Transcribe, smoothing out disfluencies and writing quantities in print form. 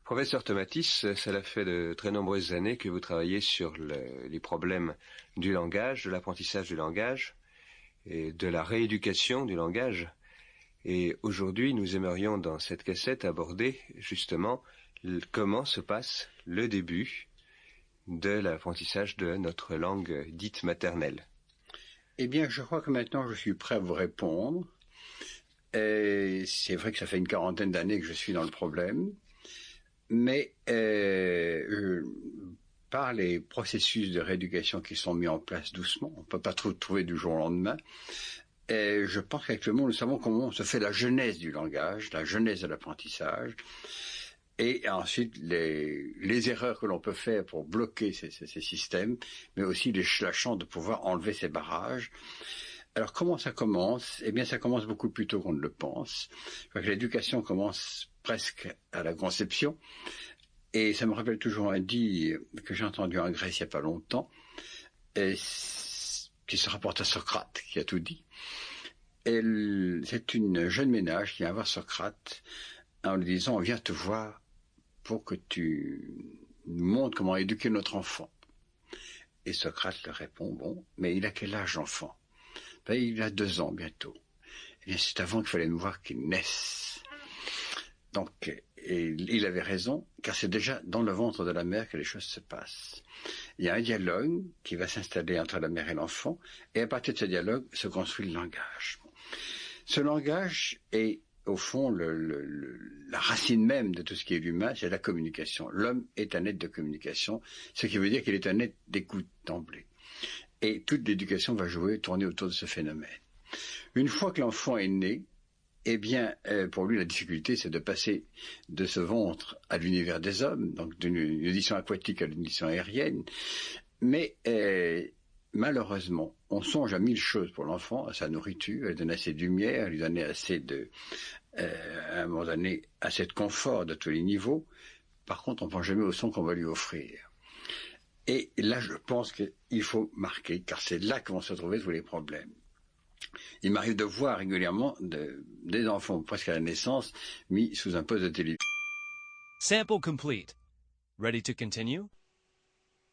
Professeur Tomatis, cela fait de très nombreuses années que vous travaillez sur les problèmes du langage, de l'apprentissage du langage et de la rééducation du langage. Et aujourd'hui, nous aimerions dans cette cassette aborder justement comment se passe le début de l'apprentissage de notre langue dite maternelle. Eh bien, je crois que maintenant je suis prêt à vous répondre. Et c'est vrai que ça fait une quarantaine d'années que je suis dans le problème, mais par les processus de rééducation qui sont mis en place doucement, on ne peut pas tout trouver du jour au lendemain, et je pense qu'actuellement nous savons comment se fait la genèse du langage, la genèse de l'apprentissage, et ensuite les erreurs que l'on peut faire pour bloquer ces systèmes, mais aussi la chance de pouvoir enlever ces barrages. Alors comment ça commence? Eh bien ça commence beaucoup plus tôt qu'on ne le pense. Je crois que l'éducation commence presque à la conception, et ça me rappelle toujours un dit que j'ai entendu en Grèce il n'y a pas longtemps, qui se rapporte à Socrate, qui a tout dit. Et c'est une jeune ménage qui vient voir Socrate en lui disant « On vient te voir pour que tu nous montres comment éduquer notre enfant. » Et Socrate leur répond « Bon, mais il a quel âge l'enfant ?» Ben, il a 2 ans bientôt. Et c'est avant qu'il fallait nous voir qu'il naisse. Donc, il avait raison, car c'est déjà dans le ventre de la mère que les choses se passent. Il y a un dialogue qui va s'installer entre la mère et l'enfant, et à partir de ce dialogue se construit le langage. Ce langage est, au fond, la racine même de tout ce qui est humain, c'est la communication. L'homme est un être de communication, ce qui veut dire qu'il est un être d'écoute d'emblée. Et toute l'éducation va tourner autour de ce phénomène. Une fois que l'enfant est né, eh bien, pour lui, la difficulté, c'est de passer de ce ventre à l'univers des hommes, donc d'une audition aquatique à l'audition aérienne. Mais malheureusement, on songe à 1000 choses pour l'enfant, à sa nourriture, à lui donner assez de lumière, à lui donner assez à un moment donné, assez de confort de tous les niveaux. Par contre, on ne pense jamais au son qu'on va lui offrir. Et là, je pense qu'il faut marquer, car c'est là que vont se trouver tous les problèmes. Il m'arrive de voir régulièrement des enfants presque à la naissance mis sous un poste de télévision. Sample complete. Ready to continue?